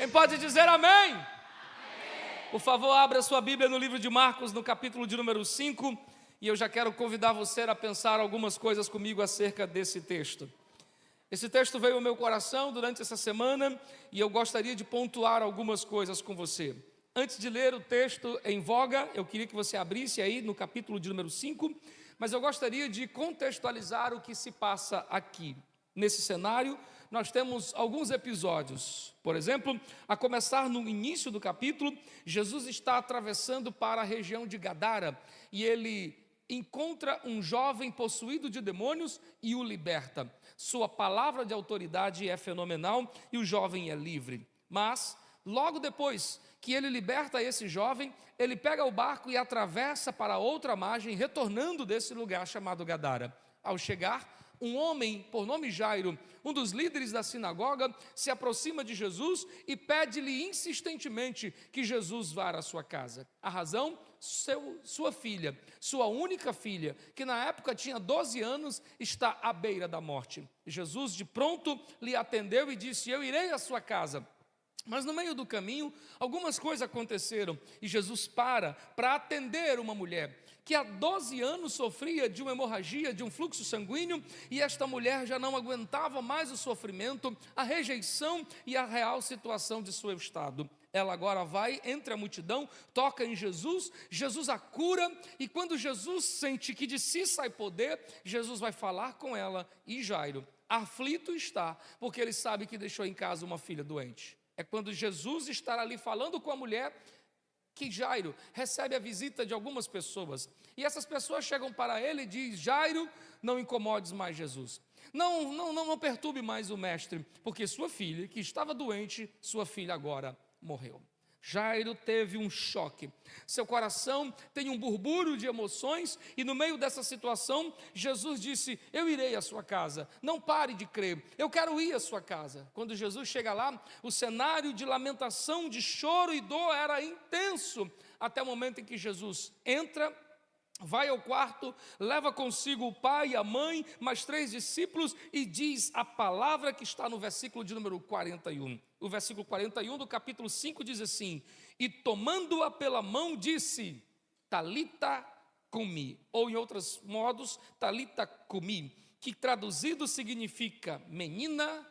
Quem pode dizer amém? Amém? Por favor, abra sua Bíblia no livro de Marcos, no capítulo de número 5, e eu já quero convidar você a pensar algumas coisas comigo acerca desse texto. Esse texto veio ao meu coração durante essa semana e eu gostaria de pontuar algumas coisas com você. Antes de ler o texto em voga, eu queria que você abrisse aí no capítulo de número 5, mas eu gostaria de contextualizar o que se passa aqui. Nesse cenário, nós temos alguns episódios. Por exemplo, a começar no início do capítulo, Jesus está atravessando para a região de Gadara e ele encontra um jovem possuído de demônios e o liberta. Sua palavra de autoridade é fenomenal e o jovem é livre. Mas, logo depois que ele liberta esse jovem, ele pega o barco e atravessa para outra margem, retornando desse lugar chamado Gadara. Ao chegar, um homem por nome Jairo, um dos líderes da sinagoga, se aproxima de Jesus e pede-lhe insistentemente que Jesus vá à sua casa. A razão? Sua filha, sua única filha, que na época tinha 12 anos, está à beira da morte. Jesus de pronto lhe atendeu e disse: eu irei à sua casa. Mas no meio do caminho, algumas coisas aconteceram e Jesus para atender uma mulher que há 12 anos sofria de uma hemorragia, de um fluxo sanguíneo, e esta mulher já não aguentava mais o sofrimento, a rejeição e a real situação de seu estado. Ela agora vai entre a multidão, toca em Jesus, Jesus a cura, e quando Jesus sente que de si sai poder, Jesus vai falar com ela, e Jairo, aflito está, porque ele sabe que deixou em casa uma filha doente. É quando Jesus está ali falando com a mulher, que Jairo recebe a visita de algumas pessoas, e essas pessoas chegam para ele e dizem: Jairo, não incomodes mais Jesus, não perturbe mais o mestre, porque sua filha, que estava doente, sua filha agora morreu. Jairo teve um choque, seu coração tem um burburo de emoções, e no meio dessa situação, Jesus disse: eu irei à sua casa, não pare de crer, eu quero ir à sua casa. Quando Jesus chega lá, o cenário de lamentação, de choro e dor era intenso, até o momento em que Jesus entra, vai ao quarto, leva consigo o pai e a mãe, mais 3 discípulos, e diz a palavra que está no versículo de número 41. O versículo 41 do capítulo 5 diz assim: e tomando-a pela mão disse, Talita cumi, ou em outros modos, Talita cumi, que traduzido significa: menina,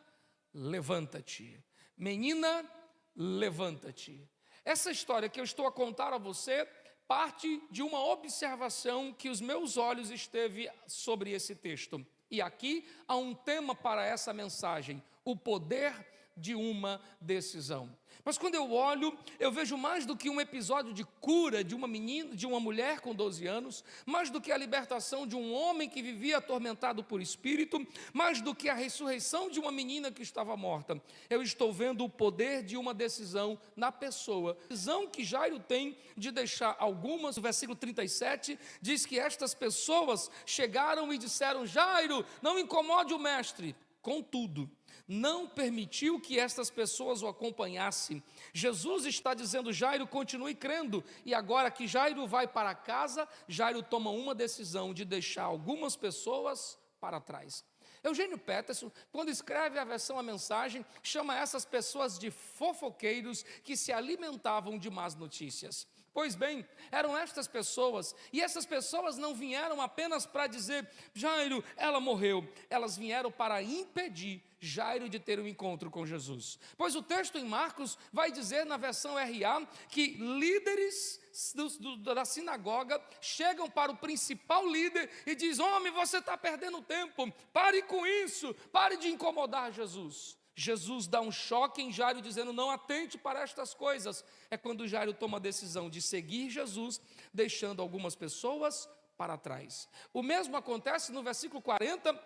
levanta-te. Menina, levanta-te. Essa história que eu estou a contar a você parte de uma observação que os meus olhos esteve sobre esse texto. E aqui há um tema para essa mensagem: o poder de uma decisão. Mas quando eu olho, eu vejo mais do que um episódio de cura de uma menina, de uma mulher com 12 anos, mais do que a libertação de um homem que vivia atormentado por espírito, mais do que a ressurreição de uma menina que estava morta. Eu estou vendo o poder de uma decisão na pessoa. A decisão que Jairo tem de deixar algumas, o versículo 37 diz que estas pessoas chegaram e disseram: Jairo, não incomode o mestre. Contudo, não permitiu que estas pessoas o acompanhassem. Jesus está dizendo: Jairo, continue crendo. E agora que Jairo vai para casa, Jairo toma uma decisão de deixar algumas pessoas para trás. Eugênio Peterson, quando escreve a versão A Mensagem, chama essas pessoas de fofoqueiros que se alimentavam de más notícias. Pois bem, eram estas pessoas, e essas pessoas não vieram apenas para dizer: Jairo, ela morreu. Elas vieram para impedir Jairo de ter um encontro com Jesus. Pois o texto em Marcos vai dizer, na versão RA, que líderes da sinagoga chegam para o principal líder e diz: homem, você está perdendo tempo, pare com isso, pare de incomodar Jesus. Jesus dá um choque em Jairo, dizendo: não atente para estas coisas. É quando Jairo toma a decisão de seguir Jesus, deixando algumas pessoas para trás. O mesmo acontece no versículo 40,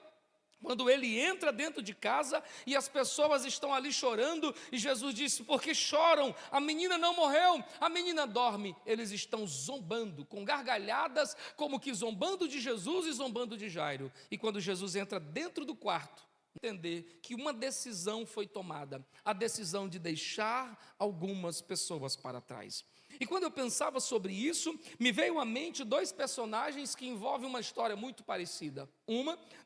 quando ele entra dentro de casa e as pessoas estão ali chorando, e Jesus disse: por que choram? A menina não morreu, a menina dorme. Eles estão zombando, com gargalhadas, como que zombando de Jesus e zombando de Jairo. E quando Jesus entra dentro do quarto, entender que uma decisão foi tomada, a decisão de deixar algumas pessoas para trás. E quando eu pensava sobre isso, me veio à mente 2 personagens que envolvem uma história muito parecida.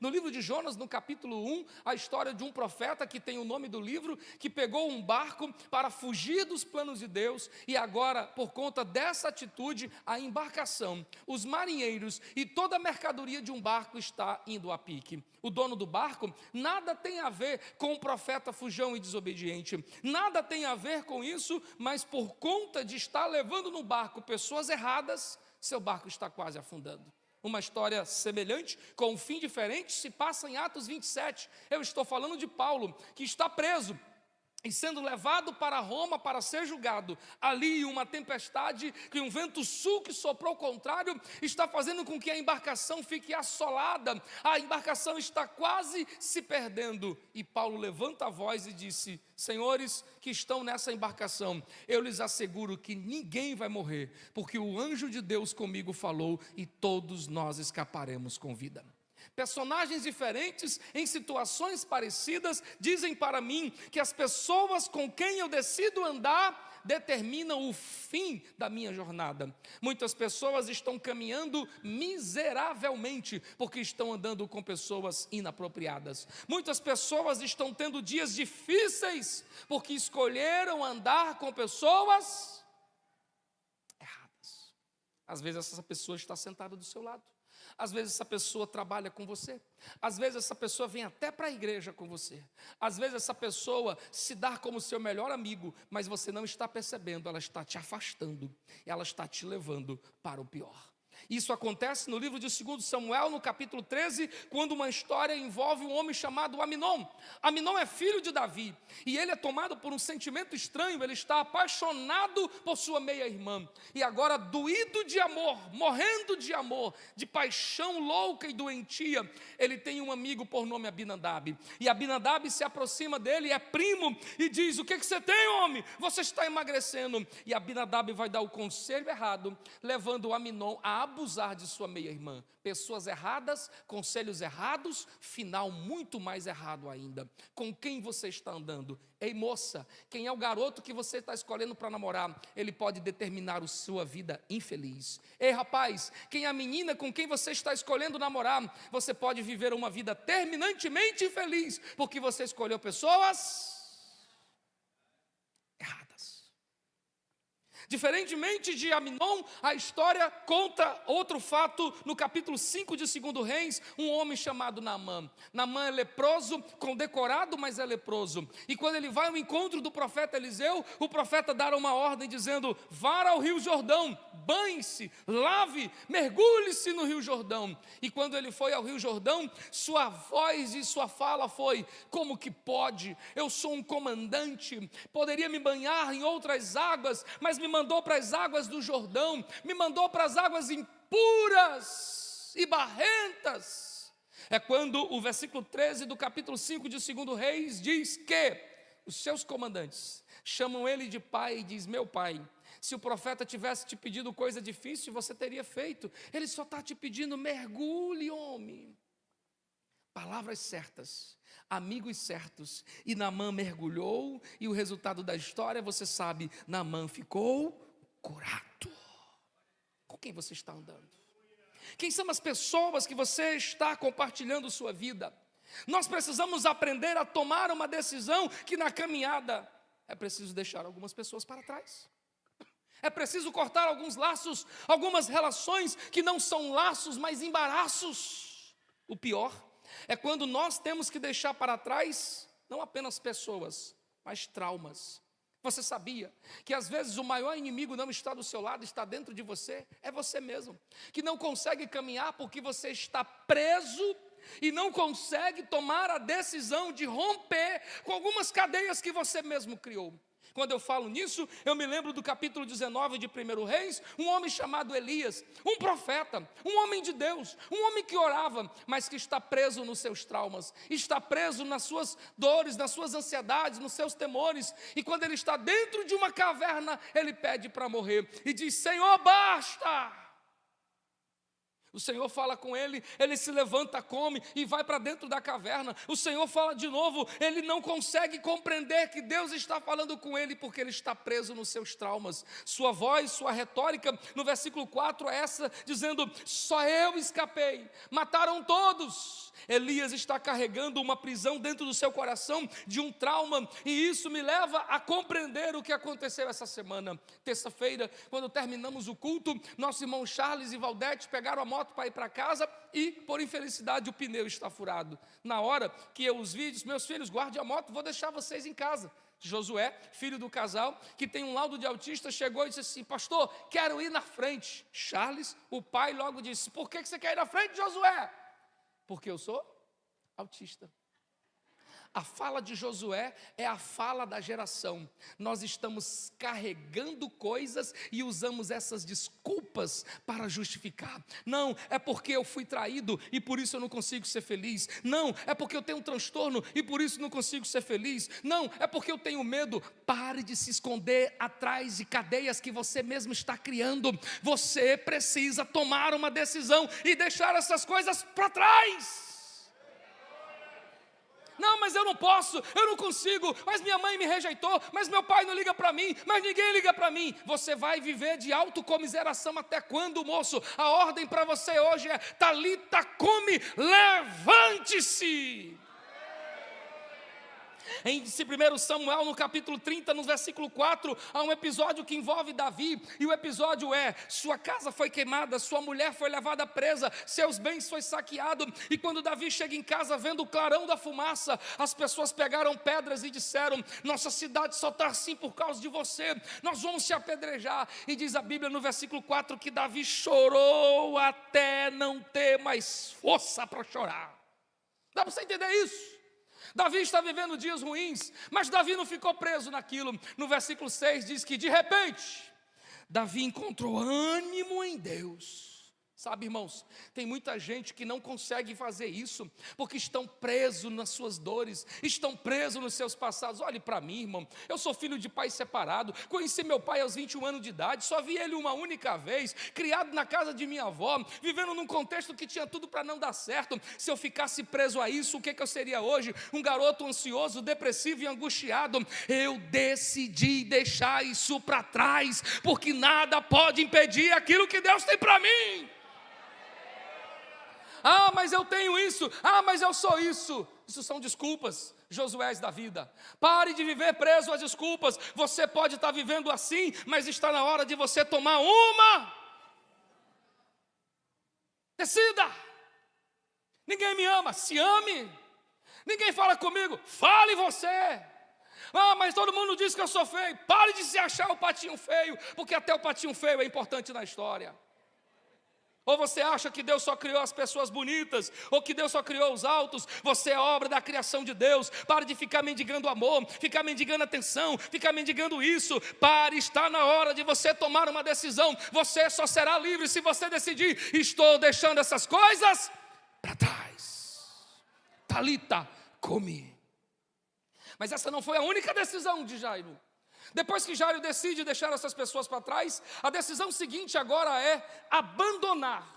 No livro de Jonas, no capítulo 1, a história de um profeta que tem o nome do livro, que pegou um barco para fugir dos planos de Deus, e agora, por conta dessa atitude, a embarcação, os marinheiros e toda a mercadoria de um barco está indo a pique. O dono do barco nada tem a ver com o profeta fujão e desobediente, nada tem a ver com isso, mas por conta de estar levando no barco pessoas erradas, seu barco está quase afundando. Uma história semelhante, com um fim diferente, se passa em Atos 27. Eu estou falando de Paulo, que está preso e sendo levado para Roma para ser julgado. Ali uma tempestade, que um vento sul que soprou ao contrário, está fazendo com que a embarcação fique assolada. A embarcação está quase se perdendo. E Paulo levanta a voz e disse: senhores que estão nessa embarcação, eu lhes asseguro que ninguém vai morrer, porque o anjo de Deus comigo falou e todos nós escaparemos com vida. Personagens diferentes, em situações parecidas, dizem para mim que as pessoas com quem eu decido andar determinam o fim da minha jornada. Muitas pessoas estão caminhando miseravelmente porque estão andando com pessoas inapropriadas. Muitas pessoas estão tendo dias difíceis porque escolheram andar com pessoas erradas. Às vezes essa pessoa está sentada do seu lado. Às vezes essa pessoa trabalha com você. Às vezes essa pessoa vem até para a igreja com você. Às vezes essa pessoa se dá como seu melhor amigo, mas você não está percebendo, ela está te afastando, ela está te levando para o pior. Isso acontece no livro de 2 Samuel, no capítulo 13, quando uma história envolve um homem chamado Aminon. Aminon é filho de Davi, e ele é tomado por um sentimento estranho, ele está apaixonado por sua meia-irmã, e agora doído de amor, morrendo de amor, de paixão louca e doentia, ele tem um amigo por nome Abinadab, e Abinadab se aproxima dele, é primo, e diz: o que você tem, homem? Você está emagrecendo. E Abinadab vai dar o conselho errado, levando o Aminon a abusar de sua meia-irmã. Pessoas erradas, conselhos errados, final muito mais errado ainda. Com quem você está andando? Ei, moça, quem é o garoto que você está escolhendo para namorar? Ele pode determinar a sua vida infeliz. Ei, rapaz, quem é a menina com quem você está escolhendo namorar? Você pode viver uma vida terminantemente infeliz, porque você escolheu pessoas erradas. Diferentemente de Aminon, a história conta outro fato no capítulo 5 de 2 Reis, um homem chamado Naamã. Naamã é leproso, condecorado, mas é leproso. E quando ele vai ao encontro do profeta Eliseu, o profeta dá uma ordem dizendo: vá ao rio Jordão, banhe-se, lave, mergulhe-se no rio Jordão. E quando ele foi ao rio Jordão, sua voz e sua fala foi: como que pode? Eu sou um comandante, poderia me banhar em outras águas, mas me mandou para as águas do Jordão, me mandou para as águas impuras e barrentas. É quando o versículo 13 do capítulo 5 de 2 Reis diz que os seus comandantes chamam ele de pai e diz: meu pai, se o profeta tivesse te pedido coisa difícil, você teria feito. Ele só está te pedindo: mergulhe, homem. Palavras certas, amigos certos. E Naamã mergulhou, e o resultado da história, você sabe, Naamã ficou curado. Com quem você está andando? Quem são as pessoas que você está compartilhando sua vida? Nós precisamos aprender a tomar uma decisão que na caminhada é preciso deixar algumas pessoas para trás. É preciso cortar alguns laços, algumas relações que não são laços, mas embaraços. O pior é quando nós temos que deixar para trás não apenas pessoas, mas traumas. Você sabia que às vezes o maior inimigo não está do seu lado, está dentro de você? É você mesmo, que não consegue caminhar porque você está preso e não consegue tomar a decisão de romper com algumas cadeias que você mesmo criou. Quando eu falo nisso, eu me lembro do capítulo 19 de 1 Reis, um homem chamado Elias, um profeta, um homem de Deus, um homem que orava, mas que está preso nos seus traumas, está preso nas suas dores, nas suas ansiedades, nos seus temores, e quando ele está dentro de uma caverna, ele pede para morrer, e diz: Senhor, basta! O Senhor fala com ele, ele se levanta, come e vai para dentro da caverna. O Senhor fala de novo, ele não consegue compreender que Deus está falando com ele porque ele está preso nos seus traumas. Sua voz, sua retórica, no versículo 4 é essa, dizendo: só eu escapei, mataram todos. Elias está carregando uma prisão dentro do seu coração de um trauma, e isso me leva a compreender o que aconteceu essa semana. Terça-feira, quando terminamos o culto, nosso irmão Charles e Valdete pegaram a moto para ir para casa e, por infelicidade, o pneu está furado. Na hora que eu os vi, disse: meus filhos, guarde a moto, vou deixar vocês em casa. Josué, filho do casal, que tem um laudo de autista, chegou e disse assim: pastor, quero ir na frente. Charles, o pai, logo disse: por que você quer ir na frente, Josué? Porque eu sou autista. A fala de Josué é a fala da geração. Nós estamos carregando coisas e usamos essas desculpas para justificar. Não, é porque eu fui traído e por isso eu não consigo ser feliz. Não, é porque eu tenho um transtorno e por isso não consigo ser feliz. Não, é porque eu tenho medo. Pare de se esconder atrás de cadeias que você mesmo está criando. Você precisa tomar uma decisão e deixar essas coisas para trás. Não, mas eu não posso, eu não consigo, mas minha mãe me rejeitou, mas meu pai não liga para mim, mas ninguém liga para mim. Você vai viver de autocomiseração até quando, moço? A ordem para você hoje é: Talita cumi, levante-se. Em 1 Samuel, no capítulo 30, no versículo 4, há um episódio que envolve Davi, e o episódio é: sua casa foi queimada, sua mulher foi levada presa, seus bens foi saqueado, e quando Davi chega em casa, vendo o clarão da fumaça, as pessoas pegaram pedras e disseram: nossa cidade só está assim por causa de você, nós vamos te apedrejar. E diz a Bíblia no versículo 4 que Davi chorou até não ter mais força para chorar. Dá para você entender isso? Davi está vivendo dias ruins, mas Davi não ficou preso naquilo. No versículo 6 diz que de repente Davi encontrou ânimo em Deus. Sabe, irmãos, tem muita gente que não consegue fazer isso, porque estão presos nas suas dores, estão presos nos seus passados. Olhe para mim, irmão, eu sou filho de pai separado, conheci meu pai aos 21 anos de idade, só vi ele uma única vez, criado na casa de minha avó, vivendo num contexto que tinha tudo para não dar certo. Se eu ficasse preso a isso, o que eu seria hoje? Um garoto ansioso, depressivo e angustiado. Eu decidi deixar isso para trás, porque nada pode impedir aquilo que Deus tem para mim. Ah, mas eu tenho isso. Ah, mas eu sou isso. Isso são desculpas, Josués da vida. Pare de viver preso a desculpas. Você pode estar vivendo assim, mas está na hora de você tomar uma. Decida. Ninguém me ama, se ame. Ninguém fala comigo, fale você. Ah, mas todo mundo diz que eu sou feio. Pare de se achar o patinho feio, porque até o patinho feio é importante na história. Ou você acha que Deus só criou as pessoas bonitas, ou que Deus só criou os altos? Você é obra da criação de Deus. Pare de ficar mendigando amor, ficar mendigando atenção, ficar mendigando isso. Pare, está na hora de você tomar uma decisão. Você só será livre se você decidir: estou deixando essas coisas para trás. Talita cumi. Mas essa não foi a única decisão de Jairo. Depois que Jairo decide deixar essas pessoas para trás, a decisão seguinte agora é abandonar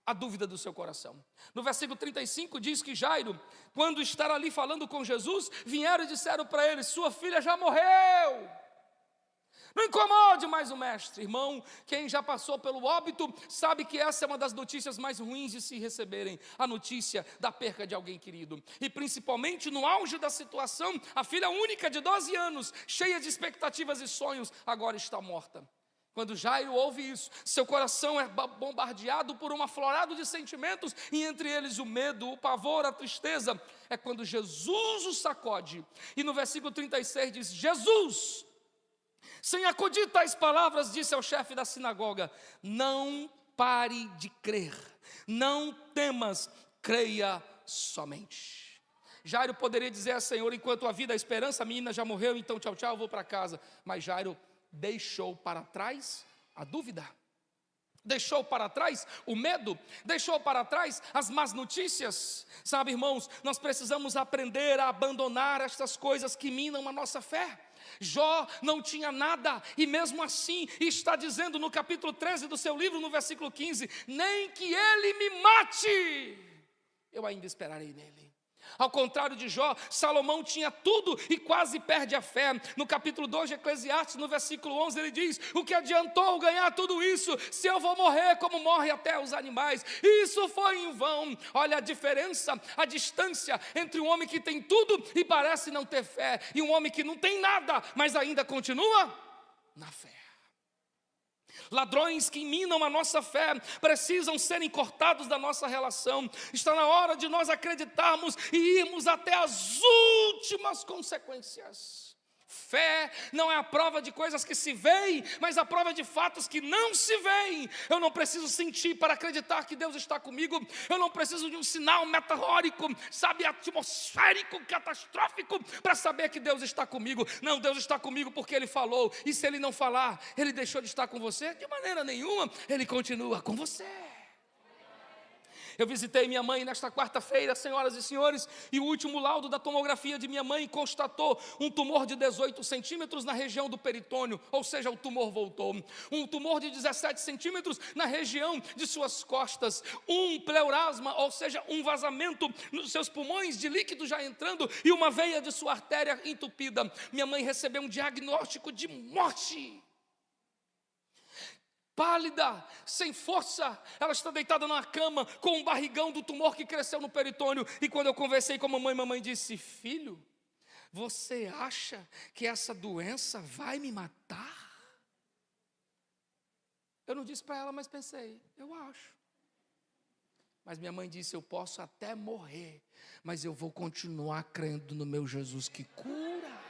a dúvida do seu coração. No versículo 35 diz que Jairo, quando estar ali falando com Jesus, vieram e disseram para ele: sua filha já morreu. Não incomode mais o mestre. Irmão, quem já passou pelo óbito sabe que essa é uma das notícias mais ruins de se receberem, a notícia da perca de alguém querido. E principalmente no auge da situação, a filha única de 12 anos, cheia de expectativas e sonhos, agora está morta. Quando Jairo ouve isso, seu coração é bombardeado por um aflorado de sentimentos, e entre eles o medo, o pavor, a tristeza. É quando Jesus o sacode. E no versículo 36 diz: Jesus, sem acudir tais palavras, disse ao chefe da sinagoga: não pare de crer, não temas, creia somente. Jairo poderia dizer a Senhor: enquanto a vida, a esperança, a menina já morreu, então tchau, tchau, eu vou para casa. Mas Jairo deixou para trás a dúvida, deixou para trás o medo, deixou para trás as más notícias. Sabe, irmãos, nós precisamos aprender a abandonar estas coisas que minam a nossa fé. Jó não tinha nada, e mesmo assim está dizendo no capítulo 13 do seu livro, no versículo 15: nem que ele me mate, eu ainda esperarei nele. Ao contrário de Jó, Salomão tinha tudo e quase perde a fé. No capítulo 2 de Eclesiastes, no versículo 11, ele diz: o que adiantou ganhar tudo isso, se eu vou morrer como morre até os animais? Isso foi em vão. Olha a diferença, a distância entre um homem que tem tudo e parece não ter fé, e um homem que não tem nada, mas ainda continua na fé. Ladrões que minam a nossa fé precisam serem cortados da nossa relação. Está na hora de nós acreditarmos e irmos até as últimas consequências. Fé não é a prova de coisas que se veem, mas a prova de fatos que não se veem. Eu não preciso sentir para acreditar que Deus está comigo. Eu não preciso de um sinal meteórico, atmosférico, catastrófico, para saber que Deus está comigo. Não, Deus está comigo porque Ele falou. E se Ele não falar, Ele deixou de estar com você? De maneira nenhuma, Ele continua com você. Eu visitei minha mãe nesta quarta-feira, senhoras e senhores, e o último laudo da tomografia de minha mãe constatou um tumor de 18 centímetros na região do peritônio, ou seja, o tumor voltou. Um tumor de 17 centímetros na região de suas costas. Um pleurasma, ou seja, um vazamento nos seus pulmões de líquido já entrando e uma veia de sua artéria entupida. Minha mãe recebeu um diagnóstico de morte. Pálida, sem força, ela está deitada numa cama com um barrigão do tumor que cresceu no peritônio. E quando eu conversei com a mamãe disse: filho, você acha que essa doença vai me matar? Eu não disse para ela, mas pensei, eu acho. Mas minha mãe disse: eu posso até morrer, mas eu vou continuar crendo no meu Jesus que cura.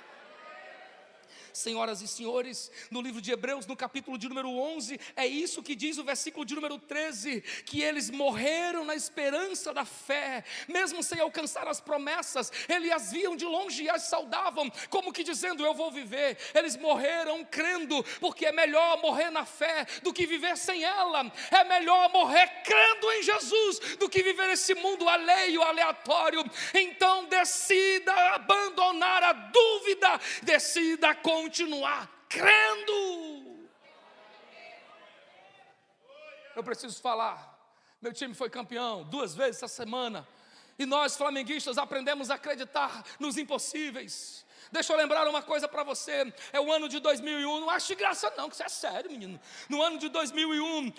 Senhoras e senhores, no livro de Hebreus, no capítulo de número 11, é isso que diz o versículo de número 13, que eles morreram na esperança da fé, mesmo sem alcançar as promessas, eles as viam de longe e as saudavam, como que dizendo: eu vou viver. Eles morreram crendo, porque é melhor morrer na fé do que viver sem ela. É melhor morrer crendo em Jesus do que viver esse mundo alheio, aleatório. Então decida abandonar a dúvida, decida continuar crendo. Eu preciso falar, meu time foi campeão 2 vezes essa semana, e nós flamenguistas aprendemos a acreditar nos impossíveis. Deixa eu lembrar uma coisa para você, é o ano de 2001, não acho graça não, que isso é sério, menino. No ano de 2001,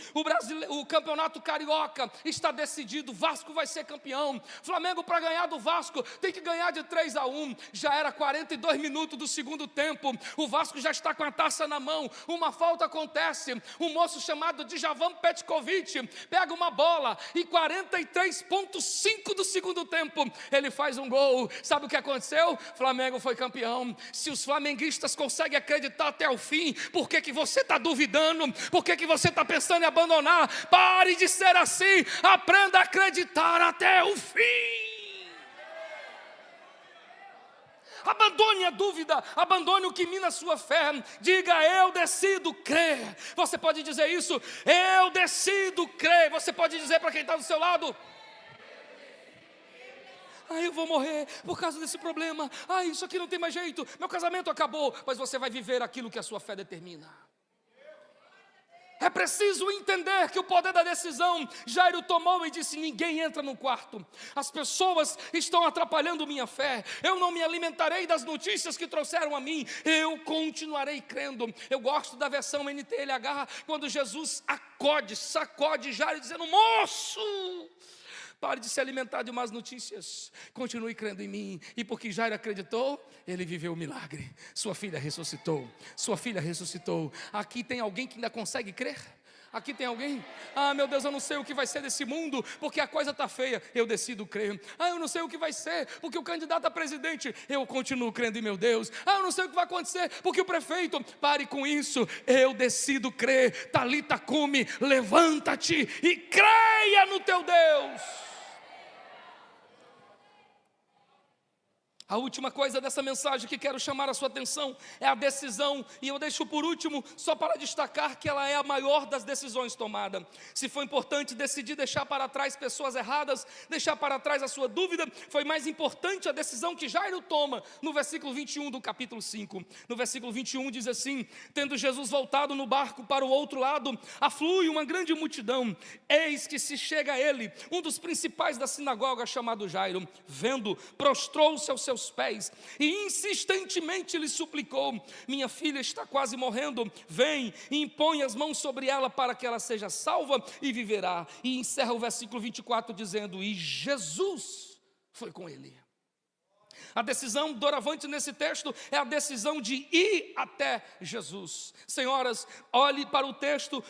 o campeonato carioca está decidido, Vasco vai ser campeão. Flamengo, para ganhar do Vasco, tem que ganhar de 3-1, já era 42 minutos do segundo tempo, o Vasco já está com a taça na mão, uma falta acontece, um moço chamado Djavan Petkovic pega uma bola, e 43,5 do segundo tempo, ele faz um gol. Sabe o que aconteceu? Flamengo foi campeão. Se os flamenguistas conseguem acreditar até o fim, por que você está duvidando? Por que você está pensando em abandonar? Pare de ser assim, aprenda a acreditar até o fim. Abandone a dúvida, abandone o que mina a sua fé. Diga: eu decido crer. Você pode dizer isso: eu decido crer. Você pode dizer para quem está do seu lado: eu vou morrer por causa desse problema. Isso aqui não tem mais jeito, meu casamento acabou. Mas você vai viver aquilo que a sua fé determina. É preciso entender que o poder da decisão, Jairo tomou e disse: ninguém entra no quarto. As pessoas estão atrapalhando minha fé. Eu não me alimentarei das notícias que trouxeram a mim. Eu continuarei crendo. Eu gosto da versão NTLH, quando Jesus sacode Jairo dizendo: moço, pare de se alimentar de más notícias, continue crendo em mim. E porque Jairo acreditou, ele viveu o milagre. Sua filha ressuscitou. Sua filha ressuscitou. Aqui tem alguém que ainda consegue crer? Aqui tem alguém? Meu Deus, eu não sei o que vai ser desse mundo, porque a coisa está feia. Eu decido crer. Eu não sei o que vai ser, porque o candidato a presidente, eu continuo crendo em meu Deus. Eu não sei o que vai acontecer, porque o prefeito, pare com isso, eu decido crer. Talita cumi, levanta-te e creia no teu Deus. A última coisa dessa mensagem que quero chamar a sua atenção é a decisão, e eu deixo por último só para destacar que ela é a maior das decisões tomadas. Se foi importante decidir deixar para trás pessoas erradas, deixar para trás a sua dúvida, foi mais importante a decisão que Jairo toma no versículo 21 do capítulo 5. No versículo 21 diz assim: tendo Jesus voltado no barco para o outro lado, aflui uma grande multidão, eis que se chega a ele um dos principais da sinagoga chamado Jairo, vendo, prostrou-se aos seus pés e insistentemente lhe suplicou: minha filha está quase morrendo, vem e impõe as mãos sobre ela para que ela seja salva e viverá. E encerra o versículo 24 dizendo: e Jesus foi com ele. A decisão doravante nesse texto é a decisão de ir até Jesus. Senhoras, olhe para o texto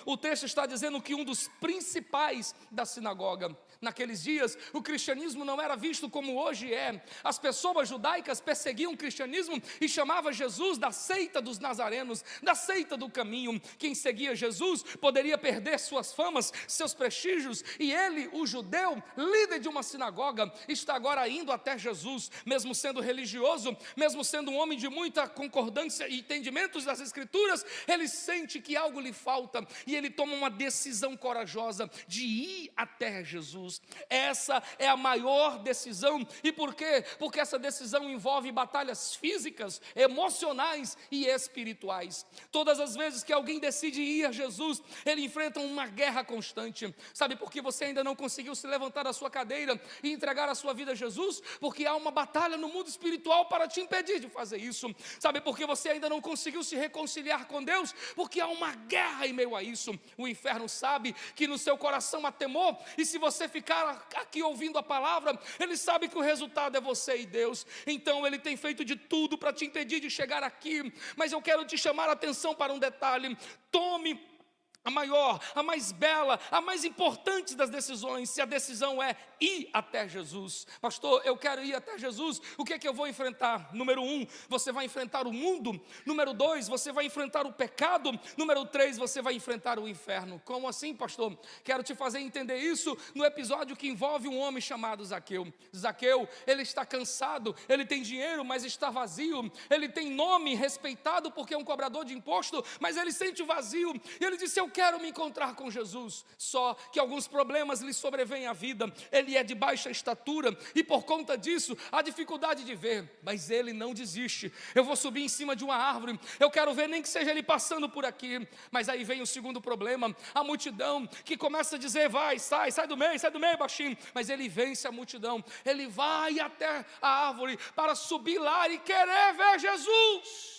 está dizendo que um dos principais da sinagoga. Naqueles dias, o cristianismo não era visto como hoje é. As pessoas judaicas perseguiam o cristianismo e chamavam Jesus da seita dos nazarenos, da seita do caminho. Quem seguia Jesus poderia perder suas famas, seus prestígios, e ele, o judeu, líder de uma sinagoga, está agora indo até Jesus, mesmo sendo religioso, mesmo sendo um homem de muita concordância e entendimentos das escrituras, ele sente que algo lhe falta, e ele toma uma decisão corajosa de ir até Jesus. Essa é a maior decisão. E por quê? Porque essa decisão envolve batalhas físicas, emocionais e espirituais. Todas as vezes que alguém decide ir a Jesus, ele enfrenta uma guerra constante. Sabe por que você ainda não conseguiu se levantar da sua cadeira e entregar a sua vida a Jesus? Porque há uma batalha no mundo espiritual para te impedir de fazer isso. Sabe por que você ainda não conseguiu se reconciliar com Deus? Porque há uma guerra em meio a isso. O inferno sabe que no seu coração há temor, e se você ficar aqui ouvindo a palavra, ele sabe que o resultado é você e Deus. Então ele tem feito de tudo para te impedir de chegar aqui. Mas eu quero te chamar a atenção para um detalhe: tome a maior, a mais bela, a mais importante das decisões. Se a decisão é ir até Jesus: pastor, eu quero ir até Jesus, o que é que eu vou enfrentar? Número 1, você vai enfrentar o mundo. Número 2, você vai enfrentar o pecado. Número 3, você vai enfrentar o inferno. Como assim, pastor? Quero te fazer entender isso no episódio que envolve um homem chamado Zaqueu. Zaqueu, ele está cansado, ele tem dinheiro, mas está vazio. Ele tem nome respeitado porque é um cobrador de imposto, mas ele sente vazio, e ele disse: eu quero me encontrar com Jesus. Só que alguns problemas lhe sobrevêm à vida. Ele é de baixa estatura e por conta disso há dificuldade de ver, mas ele não desiste. Eu vou subir em cima de uma árvore, eu quero ver nem que seja ele passando por aqui. Mas aí vem o segundo problema: a multidão que começa a dizer: vai, sai do meio baixinho. Mas ele vence a multidão, ele vai até a árvore para subir lá e querer ver Jesus.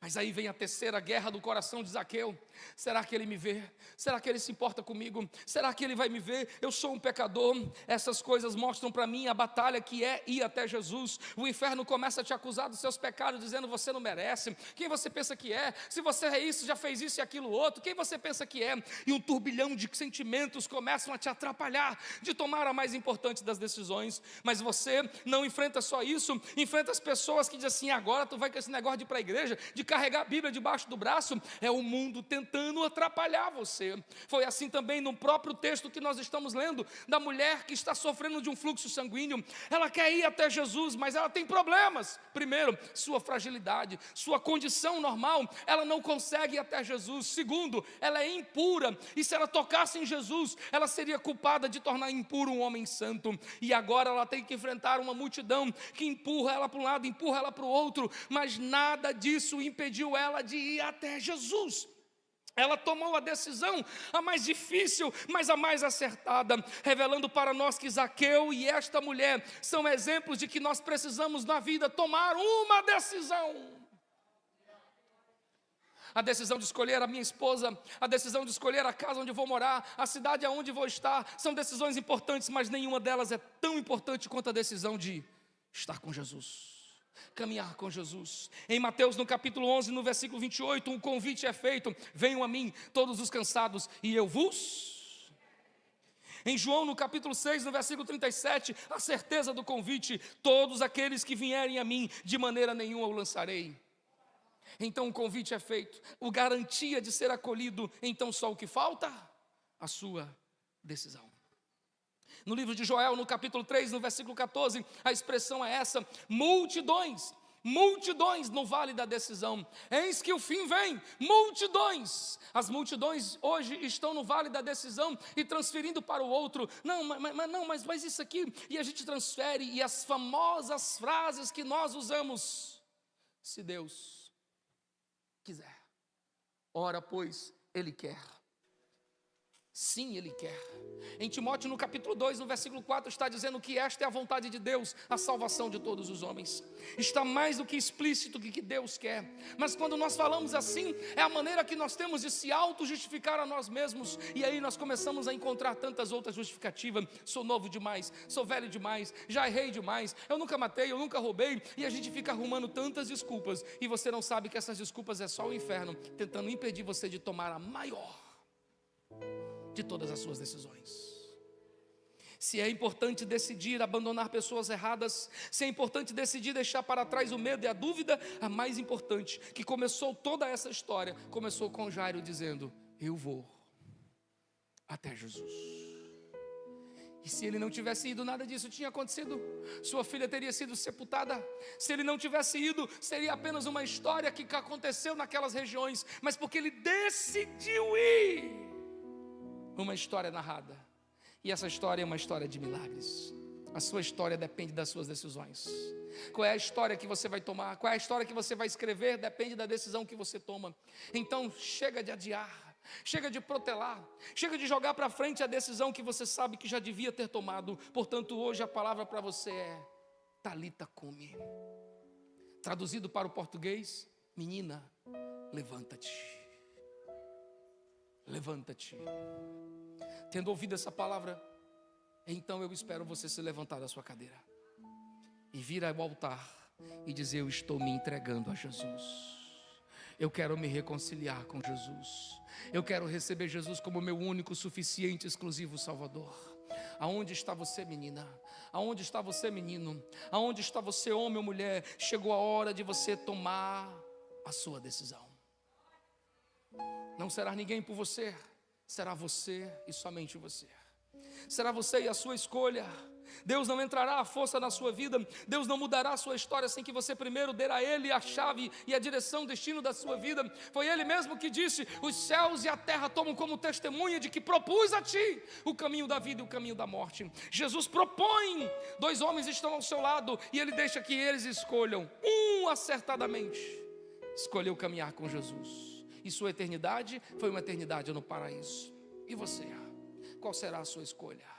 Mas aí vem a terceira guerra do coração de Zaqueu. Será que ele me vê? Será que ele se importa comigo? Será que ele vai me ver? Eu sou um pecador. Essas coisas mostram para mim a batalha que é ir até Jesus. O inferno começa a te acusar dos seus pecados, dizendo: você não merece. Quem você pensa que é? Se você é isso, já fez isso e aquilo outro. Quem você pensa que é? E um turbilhão de sentimentos começam a te atrapalhar de tomar a mais importante das decisões. Mas você não enfrenta só isso, enfrenta as pessoas que dizem assim: agora tu vai com esse negócio de ir para a igreja, de carregar a Bíblia debaixo do braço. É o mundo tentando atrapalhar você. Foi assim também no próprio texto que nós estamos lendo, da mulher que está sofrendo de um fluxo sanguíneo. Ela quer ir até Jesus, mas ela tem problemas. Primeiro, sua fragilidade, sua condição normal, ela não consegue ir até Jesus. Segundo, ela é impura, e se ela tocasse em Jesus, ela seria culpada de tornar impuro um homem santo. E agora ela tem que enfrentar uma multidão que empurra ela para um lado, empurra ela para o outro, mas nada disso impediu ela de ir até Jesus. Ela tomou a decisão, a mais difícil, mas a mais acertada, revelando para nós que Zaqueu e esta mulher são exemplos de que nós precisamos na vida tomar uma decisão. A decisão de escolher a minha esposa, a decisão de escolher a casa onde vou morar, a cidade aonde vou estar, são decisões importantes, mas nenhuma delas é tão importante quanto a decisão de estar com Jesus. Caminhar com Jesus. Em Mateus, no capítulo 11, no versículo 28, um convite é feito: venham a mim todos os cansados e eu vos. Em João, no capítulo 6, no versículo 37, a certeza do convite: todos aqueles que vierem a mim, de maneira nenhuma eu lançarei. Então o convite é feito, o garantia de ser acolhido. Então só o que falta? A sua decisão. No livro de Joel, no capítulo 3, no versículo 14, a expressão é essa: multidões, multidões no vale da decisão. Eis que o fim vem, multidões. As multidões hoje estão no vale da decisão e transferindo para o outro. Mas isso aqui, e a gente transfere, e as famosas frases que nós usamos: se Deus quiser, ora pois Ele quer. Sim, Ele quer. Em Timóteo, no capítulo 2, no versículo 4, está dizendo que esta é a vontade de Deus, a salvação de todos os homens. Está mais do que explícito que Deus quer. Mas quando nós falamos assim, é a maneira que nós temos de se auto-justificar a nós mesmos. E aí nós começamos a encontrar tantas outras justificativas. Sou novo demais, sou velho demais, já errei demais, eu nunca matei, eu nunca roubei. E a gente fica arrumando tantas desculpas. E você não sabe que essas desculpas é só o inferno tentando impedir você de tomar a maior de todas as suas decisões. Se é importante decidir abandonar pessoas erradas, se é importante decidir deixar para trás o medo e a dúvida, a mais importante, que começou toda essa história, começou com Jairo dizendo: eu vou até Jesus. E se ele não tivesse ido, nada disso tinha acontecido. Sua filha teria sido sepultada. Se ele não tivesse ido, seria apenas uma história que aconteceu naquelas regiões. Mas porque ele decidiu ir, uma história narrada. E essa história é uma história de milagres. A sua história depende das suas decisões. Qual é a história que você vai tomar? Qual é a história que você vai escrever? Depende da decisão que você toma. Então chega de adiar, chega de protelar, chega de jogar para frente a decisão que você sabe que já devia ter tomado. Portanto, hoje a palavra para você é Talita cumi. Traduzido para o português: menina, levanta-te. Levanta-te. Tendo ouvido essa palavra, então eu espero você se levantar da sua cadeira e vir ao altar e dizer: eu estou me entregando a Jesus. Eu quero me reconciliar com Jesus. Eu quero receber Jesus como meu único, suficiente, exclusivo Salvador. Aonde está você, menina? Aonde está você, menino? Aonde está você, homem ou mulher? Chegou a hora de você tomar a sua decisão. Não será ninguém por você, será você e somente você. Será você e a sua escolha. Deus não entrará à força na sua vida. Deus não mudará a sua história sem que você primeiro dê a Ele a chave e a direção, o destino da sua vida. Foi Ele mesmo que disse: os céus e a terra tomam como testemunha de que propus a ti o caminho da vida e o caminho da morte. Jesus propõe, 2 homens estão ao seu lado e Ele deixa que eles escolham. Um acertadamente escolheu caminhar com Jesus, e sua eternidade foi uma eternidade no paraíso. E você? Qual será a sua escolha?